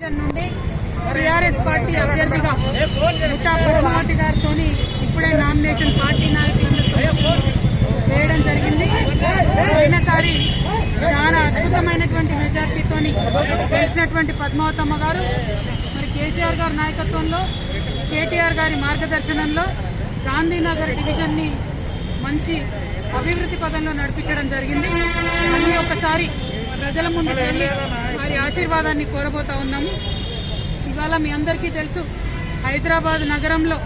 నుండి TRS party అభ్యర్థిగా ముఠా పద్మావతి గారితో ఇప్పుడే నామినేషన్ పార్టీ నాయకులందరూ వేయడం జరిగింది. పోయినసారి చాలా అద్భుతమైనటువంటి మెజార్టీతో గెలిచినటువంటి పద్మావతమ్మ గారు మరి కేసీఆర్ గారి నాయకత్వంలో, కేటీఆర్ గారి మార్గదర్శనంలో గాంధీనగర్ డివిజన్ ని మంచి అభివృద్ధి పదంలో నడిపించడం జరిగింది. మళ్ళీ ఒకసారి ప్రజల ముందుకు వెళ్ళి వారి ఆశీర్వాదాన్ని కోరబోతా ఉన్నాము. ఇవాళ మీ అందరికీ తెలుసు, హైదరాబాద్ నగరంలో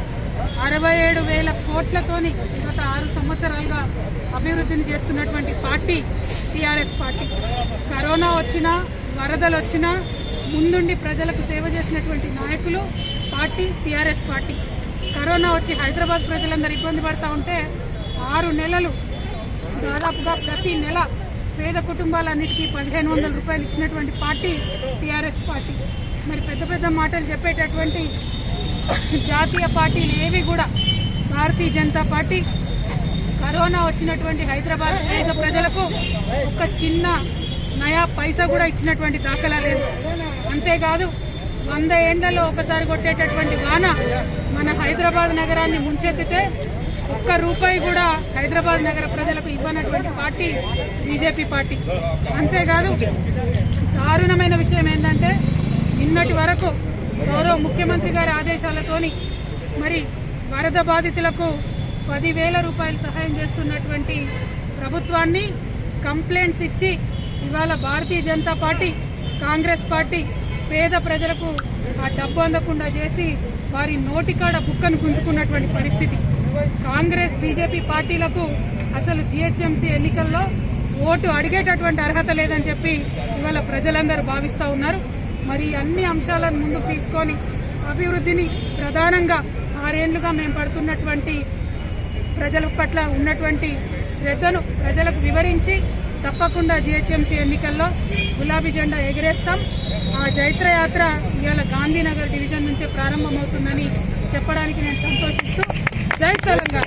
67,000 కోట్లతోని గత 6 సంవత్సరాలుగా అభివృద్ధిని చేస్తున్నటువంటి పార్టీ టీఆర్ఎస్ పార్టీ. కరోనా వచ్చినా, వరదలు వచ్చినా ముందుండి ప్రజలకు సేవ చేసినటువంటి నాయకులు పార్టీ టీఆర్ఎస్ పార్టీ. కరోనా వచ్చి హైదరాబాద్ ప్రజలందరూ ఇబ్బంది పడతా ఉంటే 6 నెలలు దాదాపుగా ప్రతి నెల పేద కుటుంబాలన్నిటికీ 1,500 రూపాయలు ఇచ్చినటువంటి పార్టీ టీఆర్ఎస్ పార్టీ. మరి పెద్ద పెద్ద మాటలు చెప్పేటటువంటి జాతీయ పార్టీలు ఏవి కూడా భారతీయ జనతా పార్టీ కరోనా వచ్చినటువంటి హైదరాబాద్ పేద ప్రజలకు ఒక చిన్న నయా పైసా కూడా ఇచ్చినటువంటి దాఖలా లేదు. అంతేకాదు 100 ఏళ్లలో ఒకసారి కొట్టేటటువంటి వాన మన హైదరాబాద్ నగరాన్ని ముంచెత్తితే ఒక్క రూపాయి కూడా హైదరాబాద్ నగర ప్రజలకు ఇవ్వనటువంటి పార్టీ బీజేపీ పార్టీ. అంతేకాదు దారుణమైన విషయం ఏంటంటే, నిన్నటి వరకు గౌరవ ముఖ్యమంత్రి గారి ఆదేశాలతోని మరి వరద బాధితులకు 10,000 రూపాయలు సహాయం చేస్తున్నటువంటి ప్రభుత్వాన్ని కంప్లైంట్స్ ఇచ్చి ఇవాళ భారతీయ జనతా పార్టీ, కాంగ్రెస్ పార్టీ పేద ప్రజలకు ఆ డబ్బు అందకుండా చేసి వారి నోటికాడ బుక్కను గుంజుకున్నటువంటి పరిస్థితి. కాంగ్రెస్ బీజేపీ పార్టీలకు అసలు జీహెచ్ఎంసీ ఎన్నికల్లో ఓటు అడిగేటటువంటి అర్హత లేదని చెప్పి ఇవాళ ప్రజలందరూ భావిస్తూ ఉన్నారు. మరి అన్ని అంశాలను ముందుకు తీసుకొని అభివృద్ధిని ప్రధానంగా 6 ఏళ్లుగా మేము పడుతున్నటువంటి ప్రజల పట్ల ఉన్నటువంటి శ్రద్ధను ప్రజలకు వివరించి తప్పకుండా జీహెచ్ఎంసీ ఎన్నికల్లో గులాబీ జెండా ఎగిరేస్తాం. ఆ జైత్రయాత్ర ఇవాళ గాంధీనగర్ డివిజన్ నుంచే ప్రారంభమవుతుందని చెప్పడానికి నేను సంతోషిస్తూ జై తెలంగాణ.